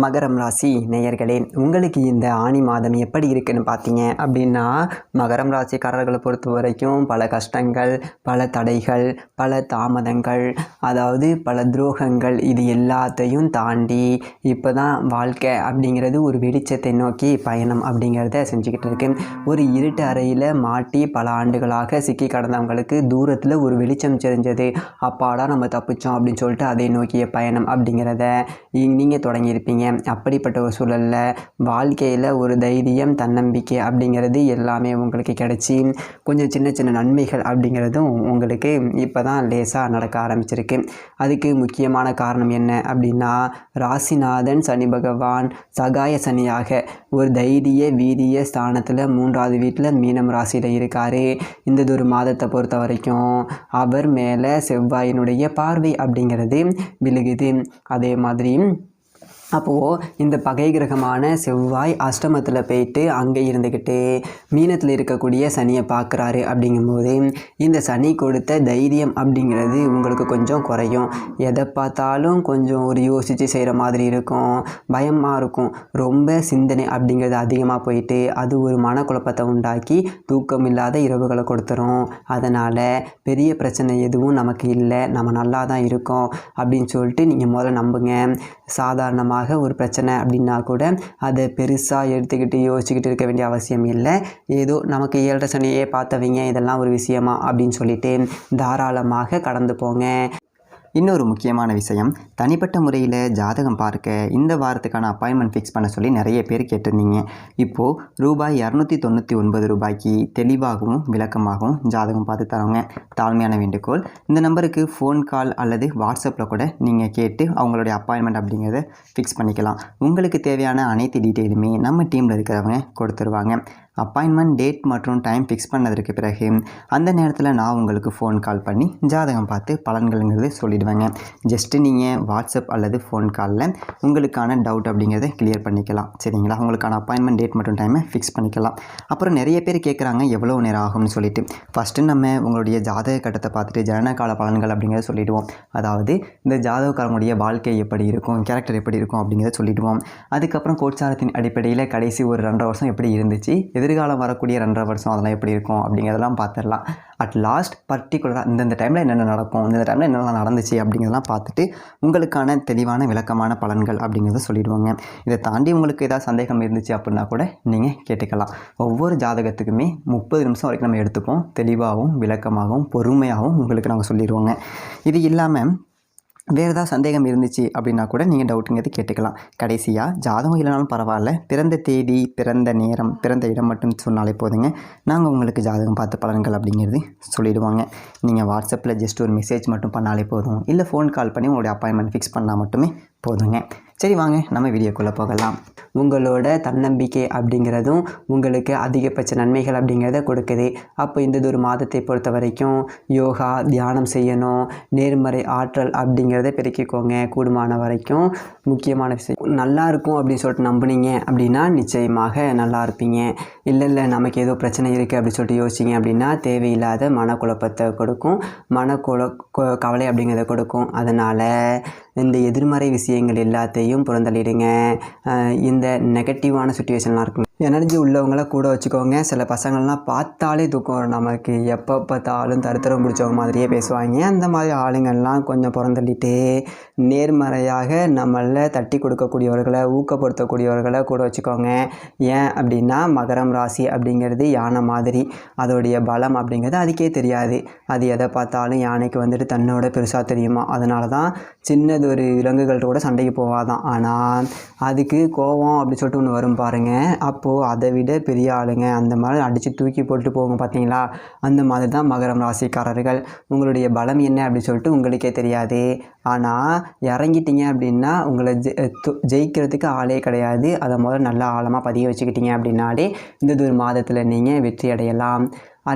மகரம் ராசி நேயர்களே, உங்களுக்கு இந்த ஆனி மாதம் எப்படி இருக்குன்னு பார்த்தீங்க அப்படின்னா, மகரம் ராசிக்காரர்களை பொறுத்த வரைக்கும் பல கஷ்டங்கள், பல தடைகள், பல தாமதங்கள், அதாவது பல துரோகங்கள், இது எல்லாத்தையும் தாண்டி இப்போ தான் வாழ்க்கை அப்படிங்கிறது ஒரு வெளிச்சத்தை நோக்கி பயணம் அப்படிங்கிறத செஞ்சுக்கிட்டு இருக்கு. ஒரு இருட்டு அறையில் மாட்டி பல ஆண்டுகளாக சிக்கி கடந்தவங்களுக்கு தூரத்தில் ஒரு வெளிச்சம் தெரிஞ்சது. அப்பாடா நம்ம தப்பிச்சோம் அப்படின்னு சொல்லிட்டு அதை நோக்கிய பயணம் அப்படிங்கிறத நீங்கள் தொடங்கியிருப்பீங்க. அப்படிப்பட்ட ஒரு சூழலில் வாழ்க்கையில் ஒரு தைரியம், தன்னம்பிக்கை அப்படிங்கிறது எல்லாமே உங்களுக்கு கிடச்சி கொஞ்சம் சின்ன சின்ன நன்மைகள் அப்படிங்கிறதும் உங்களுக்கு இப்போ தான் லேசாக நடக்க ஆரம்பிச்சிருக்கு. அதுக்கு முக்கியமான காரணம் என்ன அப்படின்னா, ராசிநாதன் சனி பகவான் சகாய சனியாக ஒரு தைரிய வீரிய ஸ்தானத்தில் 3வது வீட்டில் மீனம் ராசியில் இருக்கார். இந்த ஒரு மாதத்தை பொறுத்த வரைக்கும் அவர் மேலே செவ்வாயினுடைய பார்வை அப்படிங்கிறது விழுகுது. அதே மாதிரி அப்போது இந்த பகை கிரகமான செவ்வாய் அஷ்டமத்தில் போயிட்டு அங்கே இருந்துக்கிட்டு மீனத்தில் இருக்கக்கூடிய சனியை பார்க்குறாரு. அப்படிங்கும்போது இந்த சனி கொடுத்த தைரியம் அப்படிங்கிறது உங்களுக்கு கொஞ்சம் குறையும். எதை பார்த்தாலும் கொஞ்சம் ஒரு யோசித்து செய்கிற மாதிரி இருக்கும், பயமாக இருக்கும், ரொம்ப சிந்தனை அப்படிங்கிறது அதிகமாக போயிட்டு அது ஒரு மனக்குழப்பத்தை உண்டாக்கி தூக்கம் இல்லாத இரவுகளை கொடுத்துரும். அதனால் பெரிய பிரச்சனை எதுவும் நமக்கு இல்லை, நம்ம நல்லா தான் இருக்கோம் அப்படின்னு சொல்லிட்டு நீங்கள் முதல்ல நம்புங்க. சாதாரணமாக ஒரு பிரச்சனை அப்படின்னா கூட அதை பெருசாக எடுத்துக்கிட்டு யோசிச்சுக்கிட்டு இருக்க வேண்டிய அவசியம் இல்லை. ஏதோ நமக்கு 7.5 சனியே பார்த்தவங்க இதெல்லாம் ஒரு விஷயமா அப்படின்னு சொல்லிட்டு தாராளமாக கடந்து போங்க. இன்னொரு முக்கியமான விஷயம், தனிப்பட்ட முறையில் ஜாதகம் பார்க்க இந்த வாரத்துக்கான அப்பாயின்மெண்ட் ஃபிக்ஸ் பண்ண சொல்லி நிறைய பேர் கேட்டிருந்தீங்க. இப்போது ரூபாய் 299 தெளிவாகவும் விளக்கமாகவும் ஜாதகம் பார்த்து தரோங்க. தாழ்மையான வேண்டுகோள், இந்த நம்பருக்கு ஃபோன் கால் அல்லது வாட்ஸ்அப்பில் கூட நீங்கள் கேட்டு அவங்களுடைய அப்பாயின்மெண்ட் அப்படிங்கிறத ஃபிக்ஸ் பண்ணிக்கலாம். உங்களுக்கு தேவையான அனைத்து டீட்டெயிலுமே நம்ம டீமில் இருக்கிறவங்க கொடுத்துருவாங்க. அப்பாயின்மெண்ட் டேட் மற்றும் டைம் ஃபிக்ஸ் பண்ணதற்கு பிறகு அந்த நேரத்தில் நான் உங்களுக்கு ஃபோன் கால் பண்ணி ஜாதகம் பார்த்து பலன்கள்ங்கிறது சொல்லிடுவேங்க. ஜஸ்ட்டு நீங்கள் வாட்ஸ்அப் அல்லது ஃபோன் காலில் உங்களுக்கான டவுட் அப்படிங்கிறத கிளியர் பண்ணிக்கலாம். சரிங்களா? உங்களுக்கான அப்பாயின்மெண்ட் டேட் மற்றும் டைமை ஃபிக்ஸ் பண்ணிக்கலாம். அப்புறம் நிறைய பேர் கேட்குறாங்க எவ்வளோ நேரம் ஆகும்னு சொல்லிட்டு. ஃபஸ்ட்டு நம்ம உங்களுடைய ஜாதக கட்டத்தை பார்த்துட்டு ஜனனகால பலன்கள் அப்படிங்கிறத சொல்லிவிடுவோம். அதாவது இந்த ஜாதகக்காரங்களுடைய வாழ்க்கை எப்படி இருக்கும், கேரக்டர் எப்படி இருக்கும் அப்படிங்கிறத சொல்லிவிடுவோம். அதுக்கப்புறம் கோட்சாரத்தின் அடிப்படையில் கடைசி ஒரு 2.5 வருஷம் எப்படி இருந்துச்சு, எதிர்காலம் வரக்கூடிய 2.5 வருஷம் அதெல்லாம் எப்படி இருக்கும் அப்படிங்கிறதெல்லாம் பார்த்துடலாம். அட் லாஸ்ட் பர்டிகுலராக இந்தந்த டைமில் என்னென்ன நடக்கும், இந்த டைமில் என்னென்ன நடந்துச்சு அப்படிங்கிறதெல்லாம் பார்த்துட்டு உங்களுக்கான தெளிவான விளக்கமான பலன்கள் அப்படிங்கிறத சொல்லிடுவாங்க. இதை தாண்டி உங்களுக்கு ஏதாவது சந்தேகம் இருந்துச்சு அப்படின்னா கூட நீங்கள் கேட்டுக்கலாம். ஒவ்வொரு ஜாதகத்துக்குமே 30 நிமிஷம் வரைக்கும் நம்ம எடுத்துப்போம். தெளிவாகவும் விளக்கமாகவும் பொறுமையாகவும் உங்களுக்கு நாங்கள் சொல்லிடுவோங்க. இது இல்லாமல் வேறு ஏதாவது சந்தேகம் இருந்துச்சு அப்படின்னா கூட நீங்கள் டவுட்டுங்கிறது கேட்டுக்கலாம். கடைசியாக ஜாதகம் இல்லைனாலும் பரவாயில்ல, பிறந்த தேதி, பிறந்த நேரம், பிறந்த இடம் மட்டும் சொன்னாலே போதுங்க. நாங்கள் உங்களுக்கு ஜாதகம் பார்த்து பலன்கள் அப்படிங்கிறது சொல்லிவிடுவாங்க. நீங்கள் வாட்ஸ்அப்பில் ஜஸ்ட் ஒரு மெசேஜ் மட்டும் பண்ணாலே போதும், இல்லை ஃபோன் கால் பண்ணி உங்களுடைய அப்பாயின்மெண்ட் ஃபிக்ஸ் பண்ணால் மட்டுமே போதுங்க. சரி, வாங்க நம்ம வீடியோக்குள்ளே போகலாம். உங்களோட தன்னம்பிக்கை அப்படிங்கிறதும் உங்களுக்கு அதிகபட்ச நன்மைகள் அப்படிங்கிறத கொடுக்குது. அப்போ இந்த ஒரு மாதத்தை பொறுத்த வரைக்கும் யோகா, தியானம் செய்யணும், நேர்மறை ஆற்றல் அப்படிங்கிறத பெருக்கிக்கோங்க. கூடுமான வரைக்கும் முக்கியமான விஷயம், நல்லா இருக்கும் அப்படின்னு சொல்லிட்டு நம்புனீங்க அப்படின்னா நிச்சயமாக நல்லா இருப்பீங்க. இல்லை நமக்கு ஏதோ பிரச்சனை இருக்குது அப்படின்னு சொல்லிட்டு யோசிச்சிங்க அப்படின்னா தேவையில்லாத மனக்குழப்பத்தை கொடுக்கும், கவலை அப்படிங்கிறத கொடுக்கும். அதனால் இந்த எதிர்மறை விஷயங்கள் எல்லாத்தையும் புறந்தள்ளிடுங்க. இந்த நெகட்டிவான சுச்சுவேஷன்லாம் இருக்கும், எனர்ஜி உள்ளவங்கள கூட வச்சுக்கோங்க. சில பசங்கள்லாம் பார்த்தாலே தூக்கம் வரும், நமக்கு எப்போ பார்த்தாலும் தருத்தரம் பிடிச்சவங்க மாதிரியே பேசுவாங்க. அந்த மாதிரி ஆளுங்கள்லாம் கொஞ்சம் புறந்தள்ளிட்டு நேர்மறையாக நம்மளை தட்டி கொடுக்கக்கூடியவர்களை, ஊக்கப்படுத்தக்கூடியவர்களை கூட வச்சுக்கோங்க. ஏன் அப்படின்னா மகரம் ராசி அப்படிங்கிறது யானை மாதிரி, அதோடைய பலம் அப்படிங்கிறது அதுக்கே தெரியாது. அது எதை பார்த்தாலும் யானைக்கு வந்துட்டு தன்னோட பெருசாக தெரியுமா, அதனால தான் சின்னது ஒரு விலங்குகள்கிட்ட கூட சண்டைக்கு போவாதான். ஆனால் அதுக்கு கோபம் அப்படின்னு சொல்லிட்டு ஒன்று வரும் பாருங்கள், அப்போது அதை விட பெரிய ஆளுங்க அந்த மாதிரி அடித்து தூக்கி போட்டு போங்க பார்த்தீங்களா, அந்த மாதிரி தான் மகரம் ராசிக்காரர்கள். உங்களுடைய பலம் என்ன அப்படின்னு சொல்லிட்டு உங்களுக்கே தெரியாது. ஆனால் இறங்கிட்டீங்க அப்படின்னா உங்களை ஜெயிக்கிறதுக்கு ஆளே கிடையாது. அதை முதல்ல நல்லா ஆழமாக பதிய வச்சுக்கிட்டீங்க அப்படின்னாலே இந்த ஒரு மாதத்தில் நீங்கள் வெற்றி அடையலாம்.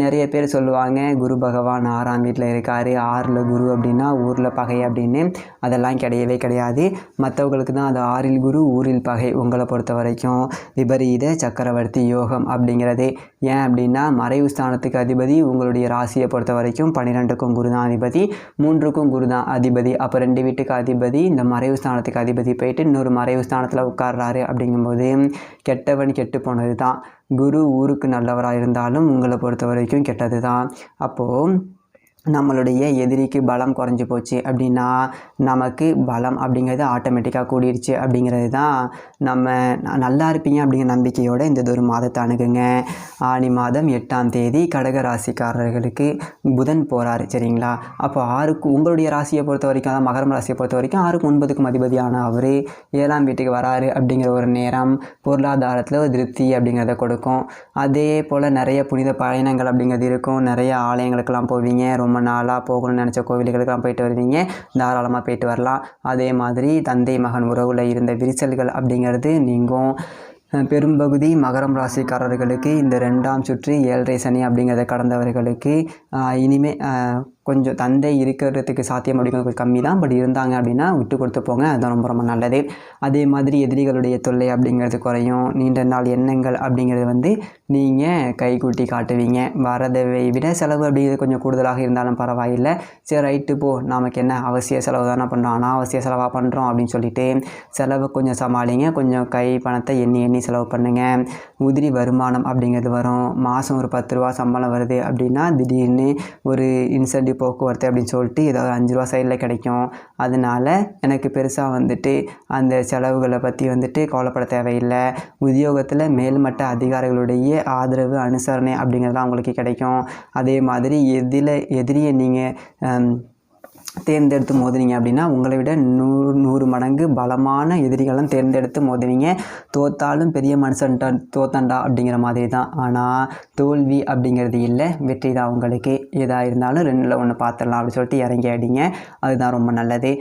நிறைய பேர் சொல்லுவாங்க குரு பகவான் 6ஆம் வீட்டில் இருக்கார், 6ல் குரு அப்படின்னா ஊரில் பகை அப்படின்னு. அதெல்லாம் கிடையவே கிடையாது. மற்றவங்களுக்கு தான் அது 6ல் குரு ஊரில் பகை. உங்களை பொறுத்த வரைக்கும் விபரீத சக்கரவர்த்தி யோகம் அப்படிங்கிறது. ஏன் அப்படின்னா மறைவு ஸ்தானத்துக்கு அதிபதி உங்களுடைய ராசியை பொறுத்த வரைக்கும் 12க்கும் குரு தான் அதிபதி, 3க்கும் குரு தான் அதிபதி. அப்போ 2 வீட்டுக்கு அதிபதி இந்த மறைவு ஸ்தானத்துக்கு அதிபதி போயிட்டு இன்னொரு மறைவு ஸ்தானத்தில் உட்கார்றாரு. அப்படிங்கும்போது கெட்டவன் கெட்டு போனது தான். குரு ஊருக்கு நல்லவராக இருந்தாலும் உங்களை பொறுத்த வரைக்கும் கெட்டது தான். அப்போது நம்மளுடைய எதிரிக்கு பலம் குறைஞ்சி போச்சு அப்படின்னா நமக்கு பலம் அப்படிங்கிறது ஆட்டோமேட்டிக்காக கூடிருச்சு அப்படிங்கிறது தான். நம்ம நல்லா இருப்பீங்க அப்படிங்கிற நம்பிக்கையோடு இந்த ஒரு மாதத்தை அணுகுங்க. ஆனி மாதம் 8ஆம் தேதி கடக ராசிக்காரர்களுக்கு புதன் போகிறாரு, சரிங்களா? அப்போ 6க்கு உங்களுடைய ராசியை பொறுத்த வரைக்கும், அதான் மகரம் ராசியை பொறுத்த வரைக்கும் 6க்கும் 9க்கும் அதிபதியான அவர் 7ஆம் வீட்டுக்கு வராரு. அப்படிங்கிற ஒரு நேரம் பொருளாதாரத்தில் ஒரு திருப்தி அப்படிங்கிறத கொடுக்கும். அதே போல் நிறைய புனித பயணங்கள் அப்படிங்கிறது இருக்கும். நிறைய ஆலயங்களுக்கெல்லாம் போவீங்க. ரொம்ப நாளாக போகணும்னு நினச்ச கோவில்களுக்கெல்லாம் போயிட்டு வருவீங்க. தாராளமாக போயிட்டு வரலாம். அதே மாதிரி தந்தை மகன் உறவில் இருந்த விரிசல்கள் அப்படிங்கிறது நீங்கும். பெரும்பகுதி மகரம் ராசிக்காரர்களுக்கு இந்த 2ஆம் சுற்று 7.5 சனி அப்படிங்கிறத கடந்தவர்களுக்கு இனிமேல் கொஞ்சம் தந்தை இருக்கிறதுக்கு சாத்தியம் அப்படிங்கிறது கொஞ்சம் கம்மி தான். பட் இருந்தாங்க அப்படின்னா விட்டு கொடுத்து போங்க, அதுதான் ரொம்ப ரொம்ப நல்லது. அதே மாதிரி எதிரிகளுடைய தொல்லை அப்படிங்கிறது குறையும். நீண்ட நாள் எண்ணங்கள் அப்படிங்கிறது நீங்கள் கைகூட்டி காட்டுவீங்க. வரதை விட செலவு அப்படிங்கிறது கொஞ்சம் கூடுதலாக இருந்தாலும் பரவாயில்லை. சரி ரைட்டு போ, நமக்கு என்ன அவசிய செலவு தானே பண்ணுறோம், அனாவசிய செலவாக பண்ணுறோம் அப்படின்னு சொல்லிட்டு செலவு கொஞ்சம் சமாளிங்க. கொஞ்சம் கை பணத்தை எண்ணி எண்ணி செலவு பண்ணுங்கள். உதிரி வருமானம் அப்படிங்கிறது வரும். மாதம் ஒரு 10 ரூபா சம்பளம் வருது அப்படின்னா திடீர்னு ஒரு இன்சென்டிவ் போக்குவரத்து அப்படின்னு சொல்லிட்டு ஏதாவது 5 ரூபா சைடில் கிடைக்கும். அதனால் எனக்கு பெருசாக அந்த செலவுகளை பற்றி கவலைப்பட தேவையில்லை. உத்தியோகத்தில் மேல்மட்ட அதிகாரிகளுடைய ஆதரவு அனுசரணை அப்படிங்கிறதுலாம் உங்களுக்கு கிடைக்கும். அதே மாதிரி எதிரியை நீங்கள் தேர்ந்தெடுத்து மோதுனீங்க அப்படின்னா உங்களை விட 100 மடங்கு பலமான எதிரிகளும் தேர்ந்தெடுத்து மோதுவீங்க. தோத்தாலும் பெரிய மனுஷன்டா தோத்தண்டா அப்படிங்கிற மாதிரி தான். ஆனால் தோல்வி அப்படிங்கிறது இல்லை, வெற்றி தான் உங்களுக்கு. எதாக இருந்தாலும் 2ல் 1 பார்த்துடலாம் அப்படின்னு சொல்லிட்டு இறங்கி ஆடிங்க. அதுதான் ரொம்ப நல்லது.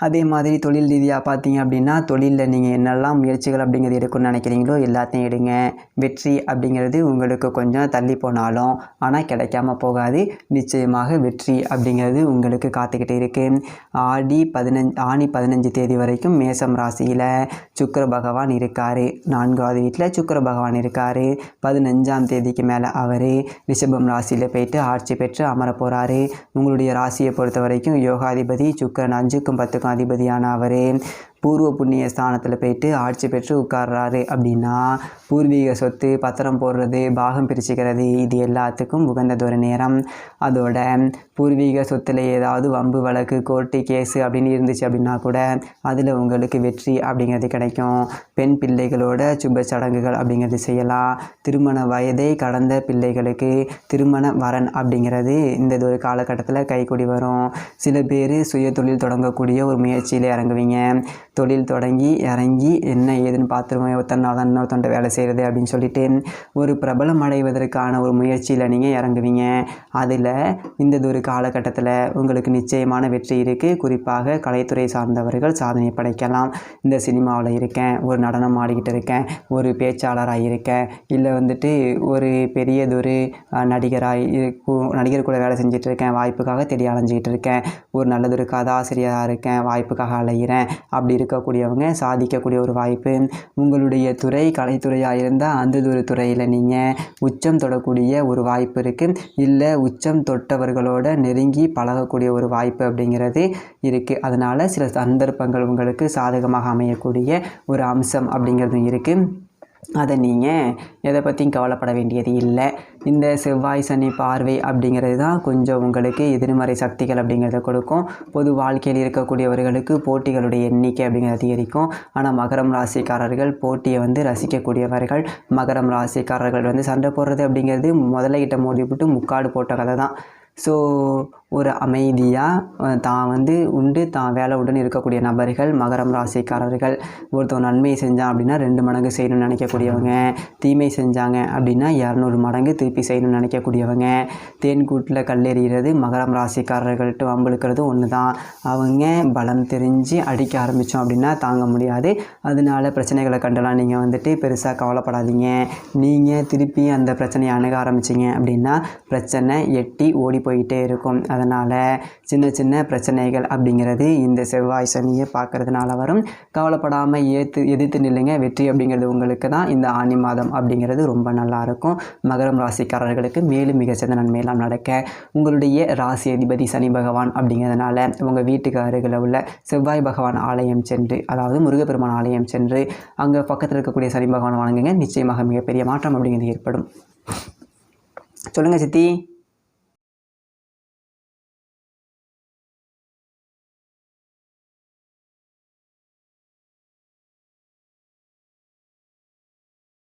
அதே மாதிரி தொழில் ரீதியாக பார்த்தீங்க அப்படின்னா தொழிலில் நீங்கள் என்னெல்லாம் முயற்சிகள் அப்படிங்கிறது எடுக்கணும்னு நினைக்கிறீங்களோ எல்லாத்தையும் எடுங்க. வெற்றி அப்படிங்கிறது உங்களுக்கு கொஞ்சம் தள்ளி போனாலும் ஆனால் கிடைக்காம போகாது. நிச்சயமாக வெற்றி அப்படிங்கிறது உங்களுக்கு காத்துக்கிட்டு இருக்குது. ஆனி 15 தேதி வரைக்கும் மேசம் ராசியில் சுக்கிர பகவான் இருக்கார். 4ஆவது வீட்டில் சுக்கிர பகவான் இருக்கார். 15ஆம் தேதிக்கு மேலே அவர் ரிஷபம் ராசியில் போயிட்டு ஆட்சி பெற்று அமர போகிறாரு. உங்களுடைய ராசியை பொறுத்த வரைக்கும் யோகாதிபதி சுக்கிரன் 5க்கும் 10க்கும் அதிபதியான அவரே பூர்வ புண்ணிய ஸ்தானத்தில் போயிட்டு ஆட்சி பெற்று உட்கார்றாரு. அப்படின்னா பூர்வீக சொத்து, பத்திரம் போடுறது, பாகம் பிரிச்சுக்கிறது இது எல்லாத்துக்கும் உகந்ததொரு நேரம். அதோட பூர்வீக சொத்தில் ஏதாவது வம்பு வழக்கு, கோர்ட்டு கேஸு அப்படின்னு இருந்துச்சு அப்படின்னா கூட அதில் உங்களுக்கு வெற்றி அப்படிங்கிறது கிடைக்கும். பெண் பிள்ளைகளோட சுப சடங்குகள் அப்படிங்கிறது செய்யலாம். திருமண வயதை கடந்த பிள்ளைகளுக்கு திருமண வரன் அப்படிங்கிறது இந்த ஒரு காலகட்டத்தில் கைக்கூடி வரும். சில பேர் சுய தொழில் தொடங்கக்கூடிய ஒரு முயற்சியில் இறங்குவீங்க. தொழில் தொடங்கி இறங்கி என்ன ஏதுன்னு பார்த்துருவோம், ஒருத்தனால தான் இன்னொருத்தன்ட்ட வேலை செய்கிறது அப்படின்னு சொல்லிட்டு ஒரு பிரபலம் அடைவதற்கான ஒரு முயற்சியில் நீங்கள் இறங்குவீங்க. அதில் இந்த ஒரு காலகட்டத்தில் உங்களுக்கு நிச்சயமான வெற்றி இருக்குது. குறிப்பாக கலைத்துறை சார்ந்தவர்கள் சாதனை படைக்கலாம். இந்த சினிமாவில் இருக்கேன், ஒரு நடனம் ஆடிக்கிட்டு இருக்கேன், ஒரு பேச்சாளராக இருக்கேன், இல்லை ஒரு பெரியதொரு நடிகர் கூட வேலை செஞ்சுட்டு இருக்கேன், வாய்ப்புக்காக தேடி அலைஞ்சிக்கிட்டு இருக்கேன், ஒரு நல்லதொரு கதாசிரியராக இருக்கேன், வாய்ப்புக்காக அலைகிறேன். அப்படி இருக்கக்கூடியவங்க சாதிக்கக்கூடிய ஒரு வாய்ப்பு. உங்களுடைய துறை கலைத்துறையாக இருந்தால் அந்த ஒரு துறையில் நீங்கள் உச்சம் தொடக்கூடிய ஒரு வாய்ப்பு இருக்குது. இல்லை உச்சம் தொட்டவர்களோட நெருங்கி பழகக்கூடிய ஒரு வாய்ப்பு அப்படிங்கிறது இருக்குது. அதனால் சில சந்தர்ப்பங்கள் உங்களுக்கு சாதகமாக அமையக்கூடிய ஒரு அம்சம் அப்படிங்கிறதும் இருக்குது. அதை நீங்கள் எதை பற்றியும் கவலைப்பட வேண்டியது இல்லை. இந்த செவ்வாய் சனி பார்வை அப்படிங்கிறது தான் கொஞ்சம் உங்களுக்கு எதிர்மறை சக்திகள் அப்படிங்கிறத கொடுக்கும். பொது வாழ்க்கையில் இருக்கக்கூடியவர்களுக்கு போட்டிகளுடைய எண்ணிக்கை அப்படிங்கிறது அதிகரிக்கும். ஆனால் மகரம் ராசிக்காரர்கள் போட்டியை ரசிக்கக்கூடியவர்கள். மகரம் ராசிக்காரர்கள் சண்டை போடுறது அப்படிங்கிறது முதல்ல கிட்ட மோதி விட்டு முக்காடு போட்ட கதை தான். ஸோ ஒரு அமைதியாக தான் உண்டு தான் வேலை உண்டுன்னு இருக்கக்கூடிய நபர்கள் மகரம் ராசிக்காரர்கள். ஒருத்தவங்க நன்மை செஞ்சான் அப்படின்னா 2 மடங்கு செய்யணும்னு நினைக்கக்கூடியவங்க, தீமை செஞ்சாங்க அப்படின்னா 200 மடங்கு திருப்பி செய்யணும்னு நினைக்கக்கூடியவங்க. தேன்கூட்டில் கல்லெறிகிறது மகரம் ராசிக்காரர்கள்ட்ட வம்பிழுக்கிறது ஒன்று தான். அவங்க பலம் தெரிஞ்சு அடிக்க ஆரம்பித்தோம் அப்படின்னா தாங்க முடியாது. அதனால பிரச்சனைகளை கண்டெல்லாம் நீங்கள் பெருசாக கவலைப்படாதீங்க. நீங்கள் திருப்பி அந்த பிரச்சனையை அணுக ஆரம்பிச்சிங்க அப்படின்னா பிரச்சனை எட்டி ஓடி போயிட்டே இருக்கும். அதனால் சின்ன சின்ன பிரச்சனைகள் அப்படிங்கிறது இந்த செவ்வாய் சனியை பார்க்கறதுனால வரும். கவலைப்படாமல் எதிர்த்து நில்லுங்க. வெற்றி அப்படிங்கிறது உங்களுக்கு தான். இந்த ஆனி மாதம் அப்படிங்கிறது ரொம்ப நல்லாயிருக்கும். மகரம் ராசிக்காரர்களுக்கு மேலும் மிகச்சிறந்த நன்மையெல்லாம் நடக்க உங்களுடைய ராசி அதிபதி சனி பகவான் அப்படிங்கிறதுனால உங்கள் வீட்டுக்கு அருகில் உள்ள செவ்வாய் பகவான் ஆலயம் சென்று, அதாவது முருகப்பெருமான் ஆலயம் சென்று அங்கே பக்கத்தில் இருக்கக்கூடிய சனி பகவான் வணங்குங்க. நிச்சயமாக மிகப்பெரிய மாற்றம் அப்படிங்கிறது ஏற்படும். சொல்லுங்கள் சித்தி.